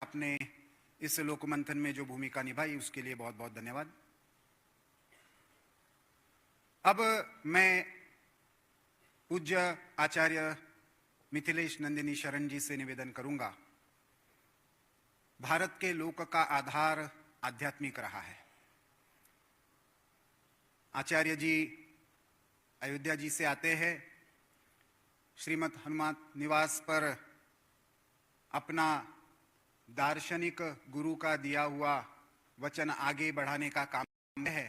आपने इस लोकमंथन में जो भूमिका निभाई उसके लिए बहुत बहुत धन्यवाद। अब मैं पूज्य आचार्य मिथिलेश नंदिनी शरण जी से निवेदन करूंगा। भारत के लोक का आधार आध्यात्मिक रहा है। आचार्य जी अयोध्या जी से आते हैं, श्रीमद हनुमान निवास पर अपना दार्शनिक गुरु का दिया हुआ वचन आगे बढ़ाने का काम है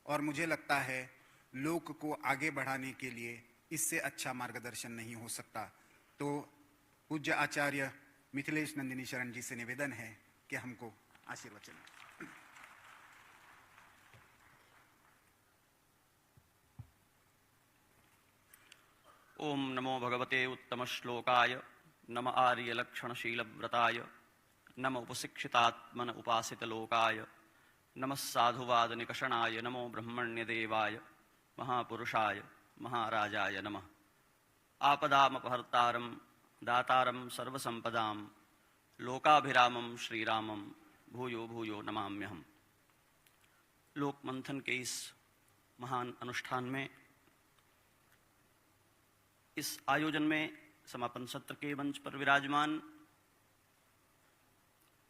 और मुझे लगता है लोक को आगे बढ़ाने के लिए इससे अच्छा मार्गदर्शन नहीं हो सकता। तो पूज्य आचार्य मिथिलेश नंदिनी शरण जी से निवेदन है कि हमको आशीर्वचन। ओम नमो भगवते उत्तम श्लोकाय नम आर्य लक्षणशील व्रताय नम उपशिक्षितात्मन उपासित लोकाय नमः साधुवाद निकषणाय नमो ब्रह्मण्य देवाय महापुरुषाय महाराजाय नमः। आपदामपहर्तारं दातारं सर्वसंपदां लोकाभिरामं श्रीरामं भूयो भूयो नमाम्यहम्। लोक मंथन के इस महान अनुष्ठान में, इस आयोजन में समापन सत्र के मंच पर विराजमान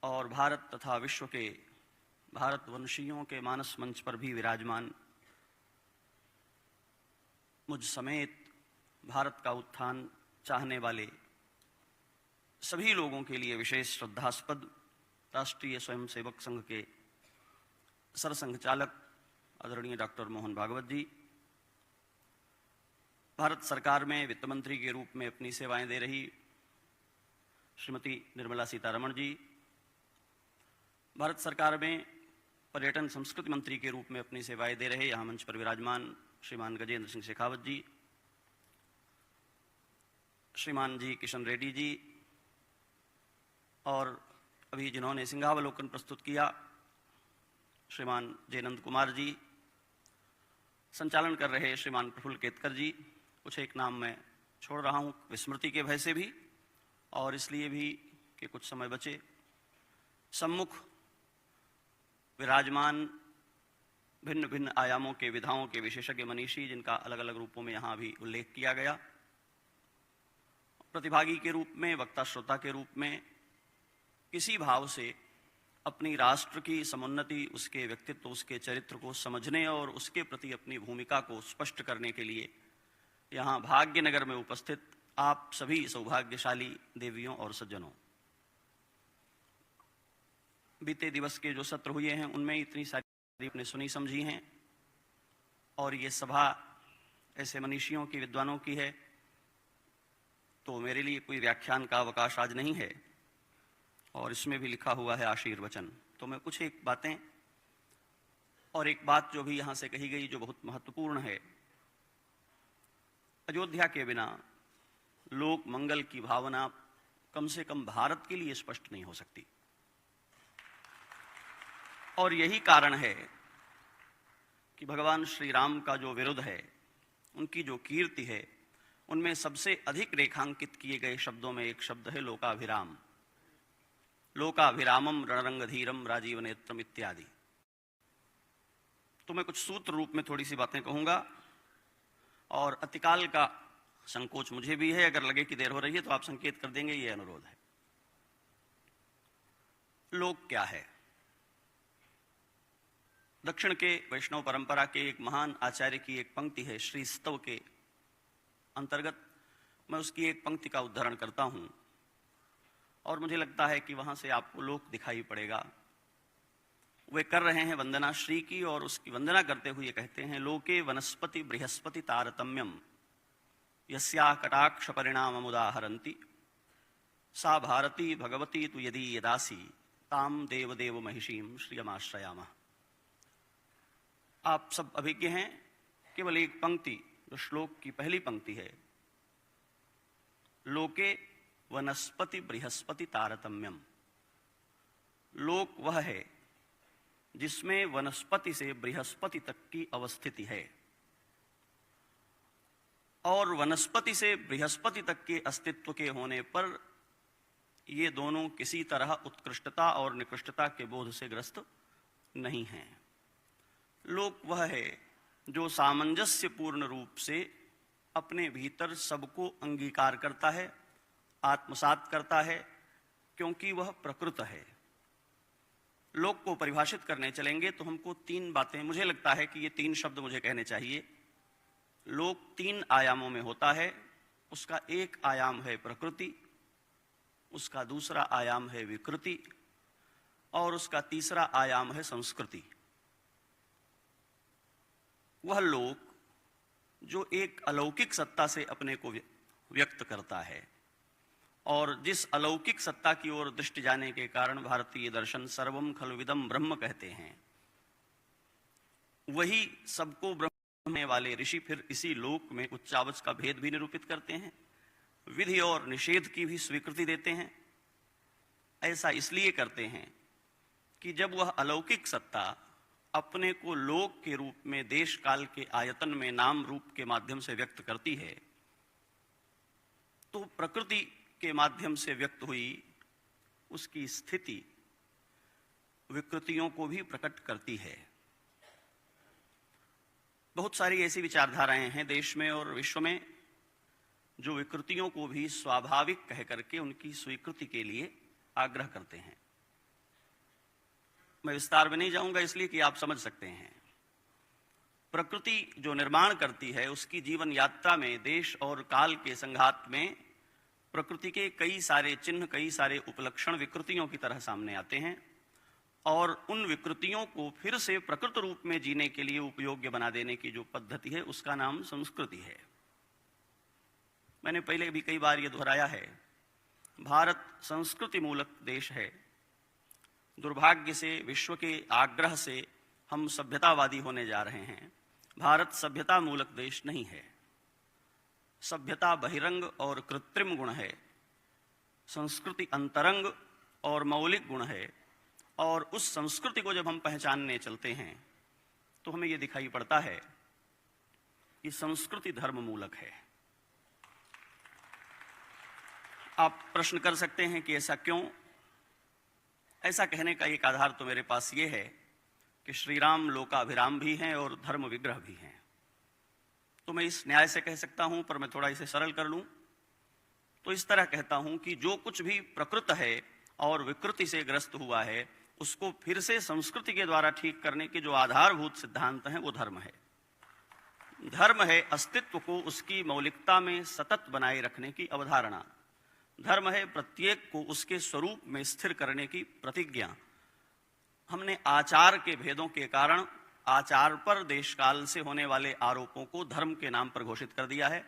और भारत तथा विश्व के भारतवंशियों के मानस मंच पर भी विराजमान मुझ समेत भारत का उत्थान चाहने वाले सभी लोगों के लिए विशेष श्रद्धास्पद राष्ट्रीय स्वयंसेवक संघ के सरसंघ चालक आदरणीय डॉक्टर मोहन भागवत जी, भारत सरकार में वित्त मंत्री के रूप में अपनी सेवाएं दे रही श्रीमती निर्मला सीतारमण जी, भारत सरकार में पर्यटन संस्कृति मंत्री के रूप में अपनी सेवाएं दे रहे यहाँ मंच पर विराजमान श्रीमान गजेंद्र सिंह शेखावत जी, श्रीमान जी किशन रेड्डी जी, और अभी जिन्होंने सिंहावलोकन प्रस्तुत किया श्रीमान जयनंद कुमार जी, संचालन कर रहे श्रीमान प्रफुल्ल केतकर जी, कुछ एक नाम मैं छोड़ रहा हूँ विस्मृति के भय से भी और इसलिए भी कि कुछ समय बचे। सम्मुख विराजमान भिन्न भिन्न आयामों के विधाओं के विशेषज्ञ मनीषी, जिनका अलग अलग रूपों में यहाँ भी उल्लेख किया गया, प्रतिभागी के रूप में, वक्ता श्रोता के रूप में, किसी भाव से अपनी राष्ट्र की समुन्नति, उसके व्यक्तित्व, उसके चरित्र को समझने और उसके प्रति अपनी भूमिका को स्पष्ट करने के लिए यहाँ भाग्यनगर में उपस्थित आप सभी सौभाग्यशाली देवियों और सज्जनों, बीते दिवस के जो सत्र हुए हैं उनमें इतनी सारी आपने सुनी समझी हैं और ये सभा ऐसे मनीषियों की, विद्वानों की है, तो मेरे लिए कोई व्याख्यान का अवकाश आज नहीं है और इसमें भी लिखा हुआ है आशीर्वचन। तो मैं कुछ एक बातें और एक बात जो भी यहाँ से कही गई जो बहुत महत्वपूर्ण है, अयोध्या के बिना लोक मंगल की भावना कम से कम भारत के लिए स्पष्ट नहीं हो सकती और यही कारण है कि भगवान श्री राम का जो विरुद्ध है, उनकी जो कीर्ति है, उनमें सबसे अधिक रेखांकित किए गए शब्दों में एक शब्द है लोकाभिराम, लोकाभिरामम रणरंगधीरम राजीव नेत्रम इत्यादि। तो मैं कुछ सूत्र रूप में थोड़ी सी बातें कहूंगा और अतिकाल का संकोच मुझे भी है, अगर लगे कि देर हो रही है तो आप संकेत कर देंगे, ये अनुरोध है। लोक क्या है? दक्षिण के वैष्णव परंपरा के एक महान आचार्य की एक पंक्ति है, श्री स्तव के अंतर्गत मैं उसकी एक पंक्ति का उद्धारण करता हूं और मुझे लगता है कि वहां से आपको लोक दिखाई पड़ेगा। वे कर रहे हैं वंदना श्री की और उसकी वंदना करते हुए कहते हैं, लोके वनस्पति बृहस्पति तारतम्यम यस्या कटाक्ष परिणाम उदाहरन्ति सा भारती भगवती तु यदि यदासी ताम देवदेव महिषीम श्रियमाश्रयामः। आप सब अभिज्ञ हैं, केवल एक पंक्ति जो श्लोक की पहली पंक्ति है, लोके वनस्पति बृहस्पति तारतम्यम। लोक वह है जिसमें वनस्पति से बृहस्पति तक की अवस्थिति है और वनस्पति से बृहस्पति तक के अस्तित्व के होने पर ये दोनों किसी तरह उत्कृष्टता और निकृष्टता के बोध से ग्रस्त नहीं हैं। लोक वह है जो सामंजस्यपूर्ण रूप से अपने भीतर सबको अंगीकार करता है, आत्मसात करता है, क्योंकि वह प्रकृत है। लोक को परिभाषित करने चलेंगे तो हमको तीन बातें, मुझे लगता है कि ये तीन शब्द मुझे कहने चाहिए। लोक तीन आयामों में होता है। उसका एक आयाम है प्रकृति, उसका दूसरा आयाम है विकृति और उसका तीसरा आयाम है संस्कृति। वह लोक जो एक अलौकिक सत्ता से अपने को व्यक्त करता है और जिस अलौकिक सत्ता की ओर दृष्टि जाने के कारण भारतीय दर्शन सर्वम खलविदम ब्रह्म कहते हैं, वही सबको ब्रह्म में वाले ऋषि फिर इसी लोक में उच्चावच का भेद भी निरूपित करते हैं, विधि और निषेध की भी स्वीकृति देते हैं। ऐसा इसलिए करते हैं कि जब वह अलौकिक सत्ता अपने को लोक के रूप में देश काल के आयतन में नाम रूप के माध्यम से व्यक्त करती है, तो प्रकृति के माध्यम से व्यक्त हुई उसकी स्थिति विकृतियों को भी प्रकट करती है। बहुत सारी ऐसी विचारधाराएं हैं देश में और विश्व में जो विकृतियों को भी स्वाभाविक कह करके उनकी स्वीकृति के लिए आग्रह करते हैं। मैं विस्तार में नहीं जाऊंगा इसलिए कि आप समझ सकते हैं। प्रकृति जो निर्माण करती है उसकी जीवन यात्रा में देश और काल के संघात में प्रकृति के कई सारे चिन्ह, कई सारे उपलक्षण विकृतियों की तरह सामने आते हैं और उन विकृतियों को फिर से प्रकृत रूप में जीने के लिए उपयोग्य बना देने की जो पद्धति है उसका नाम संस्कृति है। मैंने पहले भी कई बार ये दोहराया है, भारत संस्कृति मूलक देश है। दुर्भाग्य से विश्व के आग्रह से हम सभ्यतावादी होने जा रहे हैं। भारत सभ्यता मूलक देश नहीं है। सभ्यता बहिरंग और कृत्रिम गुण है, संस्कृति अंतरंग और मौलिक गुण है। और उस संस्कृति को जब हम पहचानने चलते हैं तो हमें यह दिखाई पड़ता है कि संस्कृति धर्म मूलक है। आप प्रश्न कर सकते हैं कि ऐसा क्यों? ऐसा कहने का एक आधार तो मेरे पास ये है कि श्री राम लोकाभिराम भी हैं और धर्म विग्रह भी हैं। तो मैं इस न्याय से कह सकता हूं, पर मैं थोड़ा इसे सरल कर लूं तो इस तरह कहता हूं कि जो कुछ भी प्रकृत है और विकृति से ग्रस्त हुआ है उसको फिर से संस्कृति के द्वारा ठीक करने के जो आधारभूत सिद्धांत हैं वो धर्म है। धर्म है अस्तित्व को उसकी मौलिकता में सतत बनाए रखने की अवधारणा। धर्म है प्रत्येक को उसके स्वरूप में स्थिर करने की प्रतिज्ञा। हमने आचार के भेदों के कारण आचार पर देश काल से होने वाले आरोपों को धर्म के नाम पर घोषित कर दिया है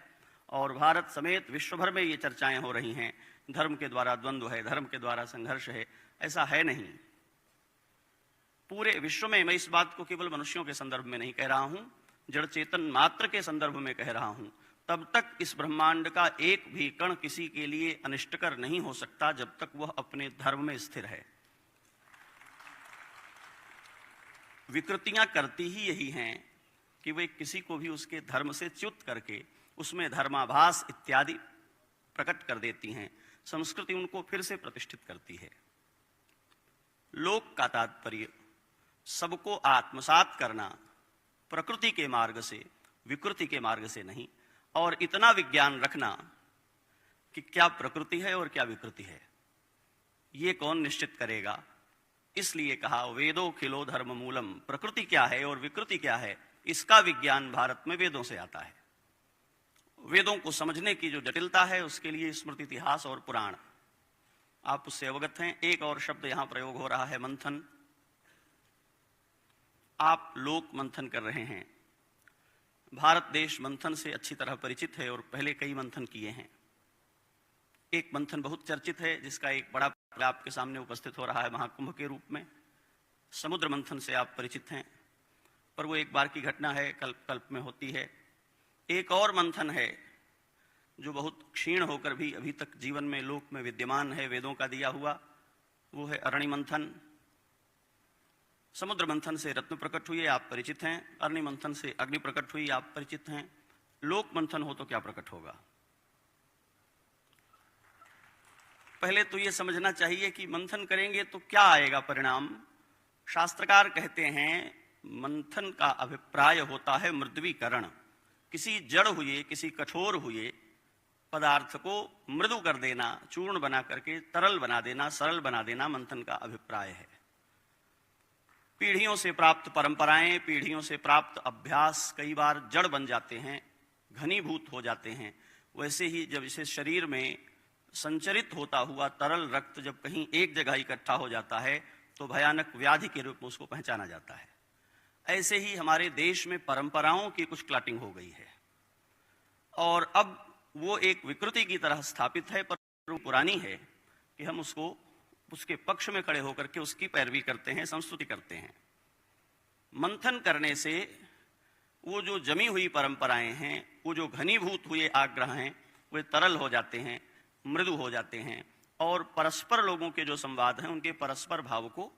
और भारत समेत विश्व भर में ये चर्चाएं हो रही हैं, धर्म के द्वारा द्वंद्व है, धर्म के द्वारा संघर्ष है। ऐसा है नहीं। पूरे विश्व में, मैं इस बात को केवल मनुष्यों के संदर्भ में नहीं कह रहा हूं, जड़ चेतन मात्र के संदर्भ में कह रहा हूं, तब तक इस ब्रह्मांड का एक भी कण किसी के लिए अनिष्टकर नहीं हो सकता जब तक वह अपने धर्म में स्थिर है। विकृतियां करती ही यही हैं कि वे किसी को भी उसके धर्म से च्युत करके उसमें धर्माभास इत्यादि प्रकट कर देती हैं। संस्कृति उनको फिर से प्रतिष्ठित करती है। लोक का तात्पर्य सबको आत्मसात करना, प्रकृति के मार्ग से, विकृति के मार्ग से नहीं, और इतना विज्ञान रखना कि क्या प्रकृति है और क्या विकृति है ये कौन निश्चित करेगा। इसलिए कहा वेदो खिलो धर्म मूलम, प्रकृति क्या है और विकृति क्या है इसका विज्ञान भारत में वेदों से आता है। वेदों को समझने की जो जटिलता है उसके लिए स्मृति, इतिहास और पुराण, आप उससे अवगत हैं। एक और शब्द यहां प्रयोग हो रहा है, मंथन। आप लोक मंथन कर रहे हैं। भारत देश मंथन से अच्छी तरह परिचित है और पहले कई मंथन किए हैं। एक मंथन बहुत चर्चित है जिसका एक बड़ा आपके सामने उपस्थित हो रहा है महाकुंभ के रूप में। समुद्र मंथन से आप परिचित हैं, पर वो एक बार की घटना है, कल्प कल्प में होती है। एक और मंथन है जो बहुत क्षीण होकर भी अभी तक जीवन में लोक में विद्यमान है, वेदों का दिया हुआ, वो है अरणि मंथन। समुद्र मंथन से रत्न प्रकट हुए, आप परिचित हैं। अरणि मंथन से अग्नि प्रकट हुई, आप परिचित हैं। लोक मंथन हो तो क्या प्रकट होगा? पहले तो ये समझना चाहिए कि मंथन करेंगे तो क्या आएगा परिणाम। शास्त्रकार कहते हैं मंथन का अभिप्राय होता है मृदवीकरण। किसी जड़ हुए, किसी कठोर हुए पदार्थ को मृदु कर देना, चूर्ण बना करके तरल बना देना, सरल बना देना मंथन का अभिप्राय है। पीढ़ियों से प्राप्त परंपराएं, पीढ़ियों से प्राप्त अभ्यास कई बार जड़ बन जाते हैं, घनीभूत हो जाते हैं। वैसे ही जब इसे शरीर में संचरित होता हुआ तरल रक्त जब कहीं एक जगह इकट्ठा हो जाता है तो भयानक व्याधि के रूप में उसको पहचाना जाता है। ऐसे ही हमारे देश में परंपराओं की कुछ क्लटिंग हो गई है और अब वो एक विकृति की तरह स्थापित है, पर पुरानी है कि हम उसको उसके पक्ष में खड़े होकर के उसकी पैरवी करते हैं, संस्तुति करते हैं। मंथन करने से वो जो जमी हुई परंपराएं हैं, वो जो घनीभूत हुए आग्रह हैं, वे तरल हो जाते हैं, मृदु हो जाते हैं और परस्पर लोगों के जो संवाद हैं उनके परस्पर भाव को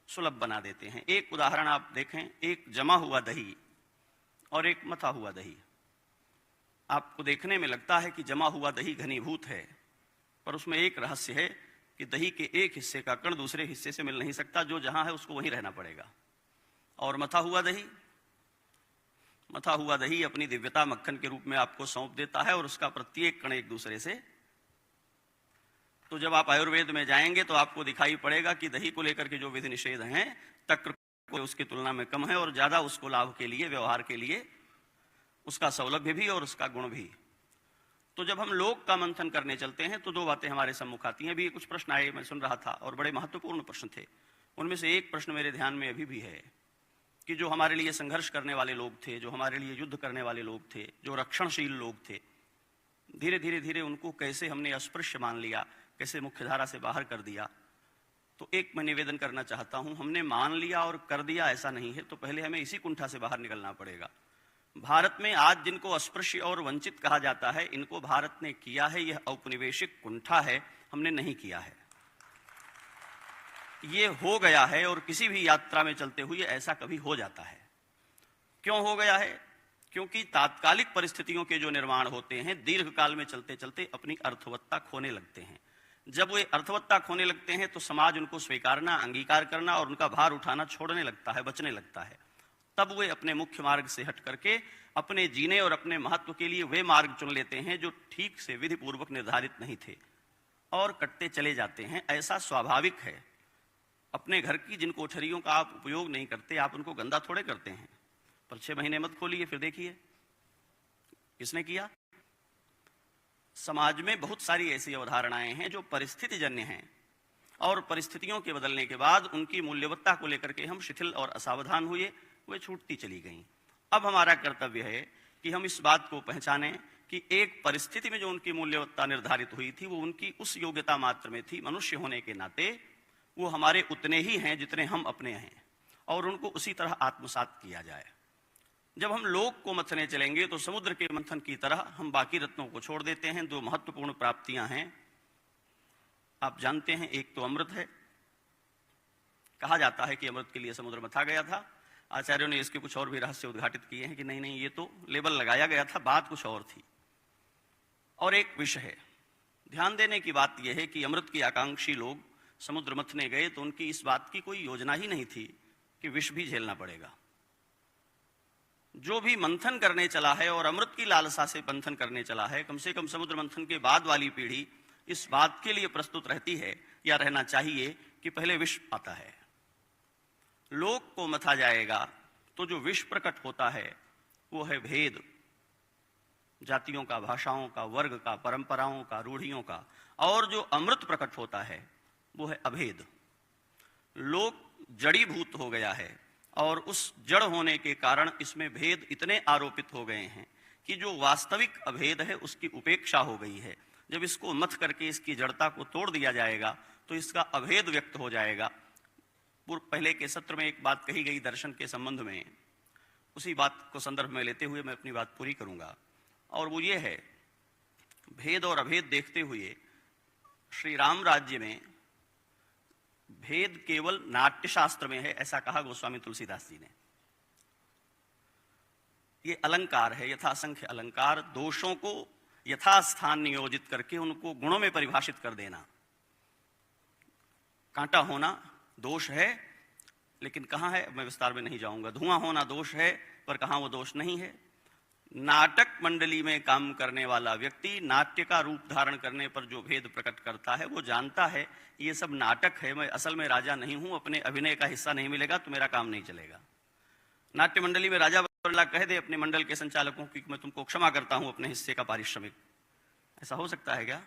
सुलभ बना देते हैं। एक उदाहरण आप देखें, एक जमा हुआ दही और एक मथा हुआ दही। आपको देखने में लगता है कि जमा हुआ दही घनीभूत है, पर उसमें एक रहस्य है कि दही के एक हिस्से का कण दूसरे हिस्से से मिल नहीं सकता, जो जहां है उसको वहीं रहना पड़ेगा। और मथा हुआ दही अपनी दिव्यता मक्खन के रूप में आपको सौंप देता है और उसका प्रत्येक कण एक दूसरे से। तो जब आप आयुर्वेद में जाएंगे तो आपको दिखाई पड़ेगा कि दही को लेकर के जो विधि निषेध हैं तक्र को उसकी तुलना में कम है और ज्यादा उसको लाभ के लिए, व्यवहार के लिए उसका सौलभ्य भी और उसका गुण भी। तो जब हम लोक का मंथन करने चलते हैं तो दो बातें हमारे सम्मुख आती हैं। अभी कुछ प्रश्न आए, मैं सुन रहा था और बड़े महत्वपूर्ण प्रश्न थे। उनमें से एक प्रश्न मेरे ध्यान में अभी भी है कि जो हमारे लिए संघर्ष करने वाले लोग थे, जो हमारे लिए युद्ध करने वाले लोग थे, जो रक्षणशील लोग थे, धीरे धीरे उनको कैसे हमने अस्पृश्य मान लिया, कैसे मुख्यधारा से बाहर कर दिया। तो एक मैं निवेदन करना चाहता हूं, हमने मान लिया और कर दिया ऐसा नहीं है, तो पहले हमें इसी कुंठा से बाहर निकलना पड़ेगा। भारत में आज जिनको अस्पृश्य और वंचित कहा जाता है, इनको भारत ने किया है, यह औपनिवेशिक कुंठा है, हमने नहीं किया है। ये हो गया है और किसी भी यात्रा में चलते हुए ऐसा कभी हो जाता है। क्यों हो गया है? क्योंकि तात्कालिक परिस्थितियों के जो निर्माण होते हैं दीर्घ काल में चलते चलते अपनी अर्थवत्ता खोने लगते हैं। जब वे अर्थवत्ता खोने लगते हैं तो समाज उनको स्वीकारना, अंगीकार करना और उनका भार उठाना छोड़ने लगता है, बचने लगता है। तब वे अपने मुख्य मार्ग से हट करके अपने जीने और अपने महत्व के लिए वे मार्ग चुन लेते हैं जो ठीक से विधि पूर्वक निर्धारित नहीं थे और कटते चले जाते हैं। ऐसा स्वाभाविक है। अपने घर की जिन कोठरियों का आप उपयोग नहीं करते, आप उनको गंदा थोड़े करते हैं, पर 6 महीने मत खोलिए, फिर देखिए किसने किया। समाज में बहुत सारी ऐसी अवधारणाएं हैं जो परिस्थितिजन्य हैं और परिस्थितियों के बदलने के बाद उनकी मूल्यवत्ता को लेकर के हम शिथिल और असावधान हुए, वे छूटती चली गईं। अब हमारा कर्तव्य है कि हम इस बात को पहचानें कि एक परिस्थिति में जो उनकी मूल्यवत्ता निर्धारित हुई थी वो उनकी उस योग्यता मात्र में थी। मनुष्य होने के नाते वो हमारे उतने ही हैं जितने हम अपने हैं और उनको उसी तरह आत्मसात किया जाए। जब हम लोक को मथने चलेंगे तो समुद्र के मंथन की तरह हम बाकी रत्नों को छोड़ देते हैं। दो महत्वपूर्ण प्राप्तियां हैं, आप जानते हैं, एक तो अमृत है। कहा जाता है कि अमृत के लिए समुद्र मथा गया था। आचार्यों ने इसके कुछ और भी रहस्य उद्घाटित किए हैं कि नहीं, ये तो लेबल लगाया गया था, बात कुछ और थी। और एक विष है। ध्यान देने की बात यह है कि अमृत की आकांक्षी लोग समुद्र मथने गए तो उनकी इस बात की कोई योजना ही नहीं थी कि विष भी झेलना पड़ेगा। जो भी मंथन करने चला है और अमृत की लालसा से मंथन करने चला है, कम से कम समुद्र मंथन के बाद वाली पीढ़ी इस बात के लिए प्रस्तुत रहती है या रहना चाहिए कि पहले विष आता है। लोक को मथा जाएगा तो जो विष प्रकट होता है वो है भेद, जातियों का, भाषाओं का, वर्ग का, परंपराओं का, रूढ़ियों का। और जो अमृत प्रकट होता है वो है अभेद। लोक जड़ीभूत हो गया है और उस जड़ होने के कारण इसमें भेद इतने आरोपित हो गए हैं कि जो वास्तविक अभेद है उसकी उपेक्षा हो गई है। जब इसको मथ करके इसकी जड़ता को तोड़ दिया जाएगा तो इसका अभेद व्यक्त हो जाएगा। पहले के सत्र में एक बात कही गई दर्शन के संबंध में, उसी बात को संदर्भ में लेते हुए मैं अपनी बात पूरी करूंगा। और वो ये है, भेद और अभेद देखते हुए श्री राम राज्य में भेद केवल नाट्यशास्त्र में है, ऐसा कहा गोस्वामी तुलसीदास जी ने। ये अलंकार है, यथासंख्य अलंकार, दोषों को यथास्थान नियोजित करके उनको गुणों में परिभाषित कर देना। कांटा होना दोष है, लेकिन कहाँ है मैं विस्तार में नहीं जाऊंगा। धुआं होना दोष है, पर कहाँ वो दोष नहीं है। नाटक मंडली में काम करने वाला व्यक्ति नाट्य का रूप धारण करने पर जो भेद प्रकट करता है वो जानता है ये सब नाटक है, मैं असल में राजा नहीं हूं, अपने अभिनय का हिस्सा नहीं मिलेगा तो मेरा काम नहीं चलेगा। नाट्य मंडली में राजा कह दे अपने मंडल के संचालकों की मैं तुमको क्षमा करता हूं अपने हिस्से का पारिश्रमिक, ऐसा हो सकता है क्या?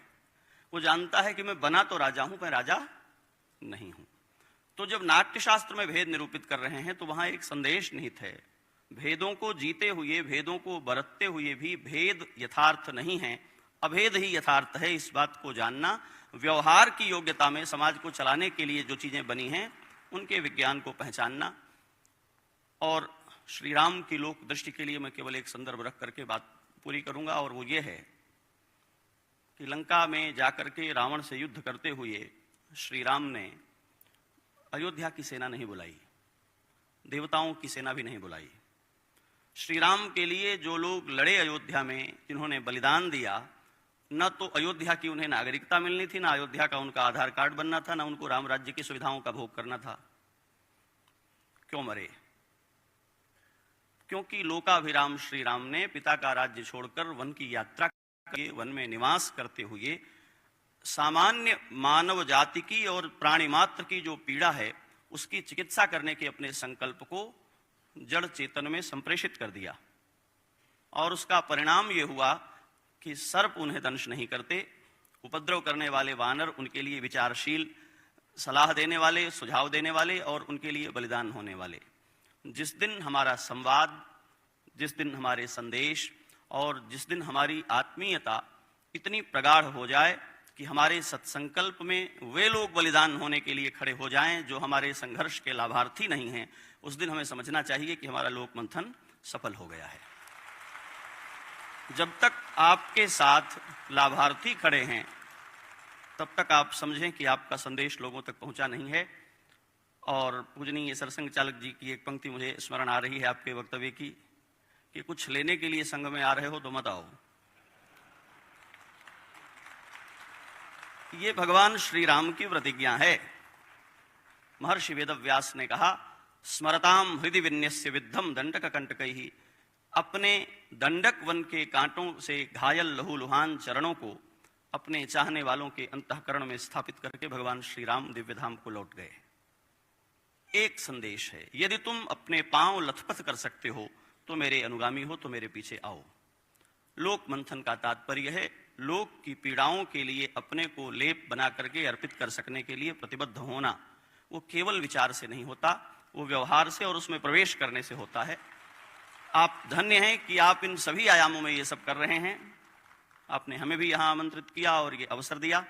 वो जानता है कि मैं बना तो राजा हूं, मैं राजा नहीं हूं। तो जब नाट्य शास्त्र में भेद निरूपित कर रहे हैं तो वहां एक संदेश निहित है। भेदों को जीते हुए, भेदों को बरतते हुए भी भेद यथार्थ नहीं है, अभेद ही यथार्थ है। इस बात को जानना, व्यवहार की योग्यता में समाज को चलाने के लिए जो चीजें बनी हैं उनके विज्ञान को पहचानना। और श्री राम की लोक दृष्टि के लिए मैं केवल एक संदर्भ रख करके बात पूरी करूंगा, और वो ये है कि लंका में जाकर के रावण से युद्ध करते हुए श्री राम ने अयोध्या की सेना नहीं बुलाई, देवताओं की सेना भी नहीं बुलाई। श्री राम के लिए जो लोग लड़े अयोध्या में, जिन्होंने बलिदान दिया, न तो अयोध्या की उन्हें नागरिकता मिलनी थी, न अयोध्या का उनका आधार कार्ड बनना था, न उनको राम राज्य की सुविधाओं का भोग करना था। क्यों मरे? क्योंकि लोकाभिराम श्री राम ने पिता का राज्य छोड़कर वन की यात्रा करके वन में निवास करते हुए सामान्य मानव जाति की और प्राणी मात्र की जो पीड़ा है उसकी चिकित्सा करने के अपने संकल्प को जड़ चेतन में संप्रेषित कर दिया। और उसका परिणाम यह हुआ कि सर्प उन्हें दंश नहीं करते, उपद्रव करने वाले वानर उनके लिए विचारशील, सलाह देने वाले, सुझाव देने वाले और उनके लिए बलिदान होने वाले। जिस दिन हमारा संवाद, जिस दिन हमारे संदेश और जिस दिन हमारी आत्मीयता इतनी प्रगाढ़ हो जाए कि हमारे सत्संकल्प में वे लोग बलिदान होने के लिए खड़े हो जाएं जो हमारे संघर्ष के लाभार्थी नहीं हैं, उस दिन हमें समझना चाहिए कि हमारा लोक मंथन सफल हो गया है। जब तक आपके साथ लाभार्थी खड़े हैं तब तक आप समझें कि आपका संदेश लोगों तक पहुंचा नहीं है। और पूजनीय सरसंघ चालक जी की एक पंक्ति मुझे स्मरण आ रही है आपके वक्तव्य की, कि कुछ लेने के लिए संघ में आ रहे हो तो मत आओ। ये भगवान श्री राम की प्रतिज्ञा है। महर्षि वेदव्यास ने कहा, स्मरताम हृदय विन्यस्य विद्धम दंडक कंटकैहि। अपने दंडक वन के कांटों से घायल लहूलुहान चरणों को अपने चाहने वालों के अंतःकरण में स्थापित करके भगवान श्री राम दिव्य धाम को लौट गए। एक संदेश है, यदि तुम अपने पांव लथपथ कर सकते हो तो मेरे अनुगामी हो, तो मेरे पीछे आओ। लोक मंथन का तात्पर्य है लोक की पीड़ाओं के लिए अपने को लेप बना करके अर्पित कर सकने के लिए प्रतिबद्ध होना। वो केवल विचार से नहीं होता, वो व्यवहार से और उसमें प्रवेश करने से होता है। आप धन्य हैं कि आप इन सभी आयामों में ये सब कर रहे हैं। आपने हमें भी यहाँ आमंत्रित किया और ये अवसर दिया,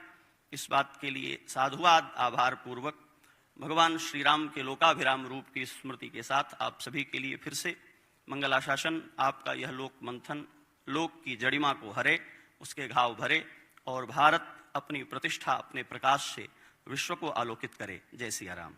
इस बात के लिए साधुवाद, आभार पूर्वक। भगवान श्री राम के लोकाभिराम रूप की स्मृति के साथ आप सभी के लिए फिर से मंगलाशासन। आपका यह लोक मंथन लोक की जड़िमा को हरे, उसके घाव भरे और भारत अपनी प्रतिष्ठा, अपने प्रकाश से विश्व को आलोकित करे। जय सिया राम।